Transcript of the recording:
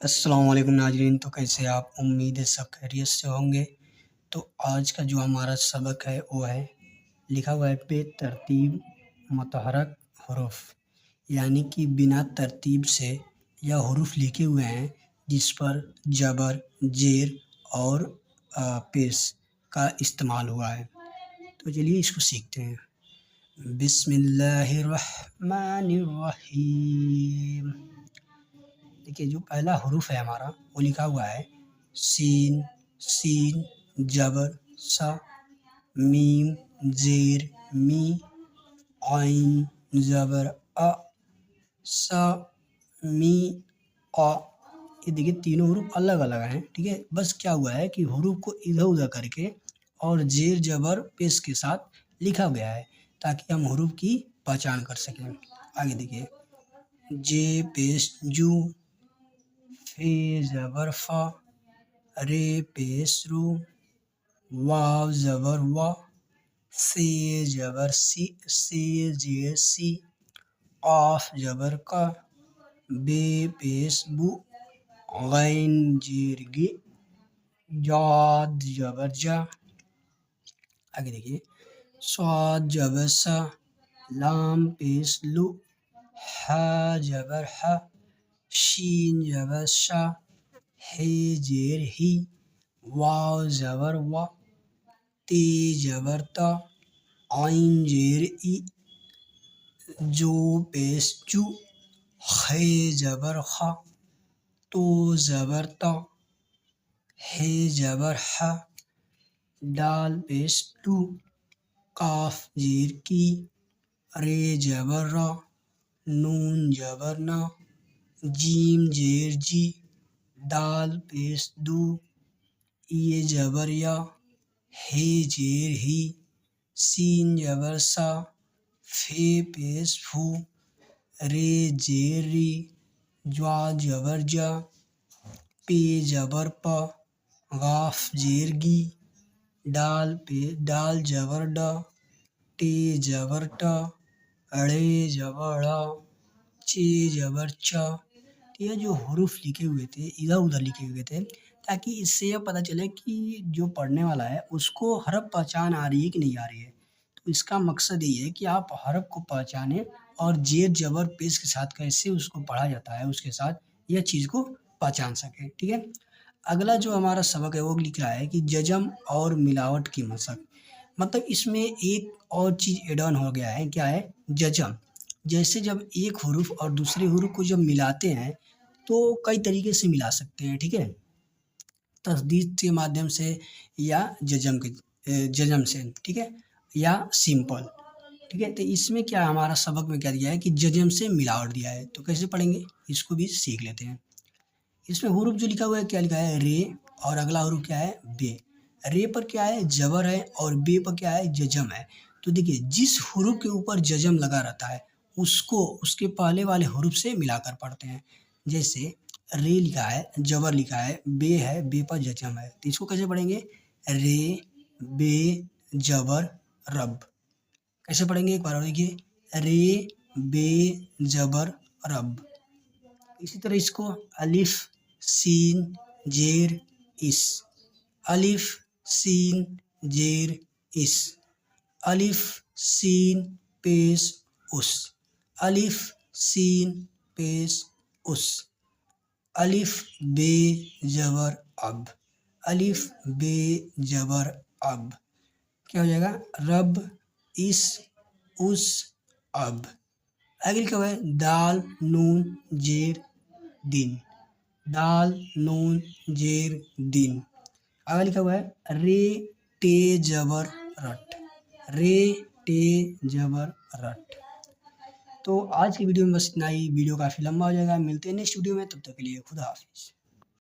السلام علیکم ناظرین، تو کیسے آپ؟ امید ہے سب خیریت سے ہوں گے۔ تو آج کا جو ہمارا سبق ہے وہ ہے لکھا ہوا ہے بے ترتیب متحرک حروف، یعنی کہ بنا ترتیب سے یا حروف لکھے ہوئے ہیں جس پر جبر، زیر اور پیش کا استعمال ہوا ہے۔ تو چلیے اس کو سیکھتے ہیں۔ بسم اللہ الرحمن الرحیم۔ دیکھیے جو پہلا حروف ہے ہمارا وہ لکھا ہوا ہے سین جبر سا، میم زیر می، عین زبر ا، سا می آ۔ یہ دیکھیے تینوں حروف الگ الگ ہیں، ٹھیک ہے۔ بس کیا ہوا ہے کہ حروف کو ادھر ادھر کر کے اور زیر جبر پیش کے ساتھ لکھا گیا ہے تاکہ ہم حروف کی پہچان کر سکیں۔ آگے دیکھیے جے پیش جو، فے زبر فا، رے پیش رو، واو زبر وا، سے زبر سی، سے زیر سی، قاف زبر کا، بے پیش بو، غین زیر گی، جاد زبر جا۔ آگے دیکھیے صاد زبر سا، لام پیش لو، ہا زبر ہا، شین زبر شا، ہے زیر ہی، واو زبر وا، تے زبر تا، عین زیر ای، جو پیش جو، خے زبر خا، تو زبر تا، ہے زبر ہا، ڈال پیش ڈو، قاف زیر کی، رے زبر را، نون زبر نا، جیم زیر جی، دال پیش دو، یہ زبر یا، ہے زیر ہی، سین زبر سا، فے پیش فو، رے زیر ری، جوا زبر جا، پے زبر پا، غاف زیر گی، ڈال زبر ڈا، ٹے زبر ٹا، اڑے زبر ڑا، چے زبر چا۔ یہ جو حروف لکھے ہوئے تھے ادھر ادھر لکھے ہوئے تھے تاکہ اس سے یہ پتہ چلے کہ جو پڑھنے والا ہے اس کو حرف پہچان آ رہی ہے کہ نہیں آ رہی ہے۔ تو اس کا مقصد یہ ہے کہ آپ حرف کو پہچانیں اور زیر جبر پیش کے ساتھ کیسے اس کو پڑھا جاتا ہے اس کے ساتھ یہ چیز کو پہچان سکیں، ٹھیک ہے۔ اگلا جو ہمارا سبق ہے وہ لکھ رہا ہے کہ جزم اور ملاوٹ کی مشق، مطلب اس میں ایک اور چیز ایڈ آن ہو گیا ہے، کیا ہے؟ جزم۔ جیسے جب ایک حروف اور دوسرے حروف کو جب ملاتے ہیں تو کئی طریقے سے ملا سکتے ہیں، ٹھیک ہے، تشدید کے مادھیم سے یا جزم سے، ٹھیک ہے، یا سمپل، ٹھیک ہے۔ تو اس میں کیا ہمارا سبق میں کیا دیا ہے کہ جزم سے ملاوٹ دیا ہے، تو کیسے پڑھیں گے اس کو بھی سیکھ لیتے ہیں۔ اس میں حروف جو لکھا ہوا ہے کیا لکھا ہے؟ رے، اور اگلا حروف کیا ہے؟ بے۔ رے پر کیا ہے؟ جبر ہے، اور بے پر کیا ہے؟ جزم ہے۔ تو دیکھیے جس حروف کے اوپر جزم لگا رہتا ہے اس کو اس کے پہلے والے حروف سے ملا کر پڑھتے ہیں۔ جیسے رے لکھا ہے، جبر لکھا ہے، بے ہے، بے پر جزم ہے، تو اس کو کیسے پڑھیں گے؟ رے بے جبر رب۔ کیسے پڑھیں گے؟ ایک بار اور دیکھیے، رے بے جبر رب۔ اسی طرح اس کو الف سین زیر اس، الف سین زیر اس، الف سین پیش اس، الف سین پیش اس، الف بے جبر اب، الف بے جبر اب۔ کیا ہو جائے گا؟ رب اس اس اب۔ آگے لکھا ہوا ہے دال نون زیر دن، دال نون زیر دن۔ آگے لکھا ہوا ہے رے ٹے جبر رٹ، رے ٹے جبر رٹ۔ تو آج کی ویڈیو میں بس اتنا ہی، ویڈیو کافی لمبا ہو جائے گا، ملتے ہیں نیکسٹ ویڈیو میں، تب تک کے لیے خدا حافظ۔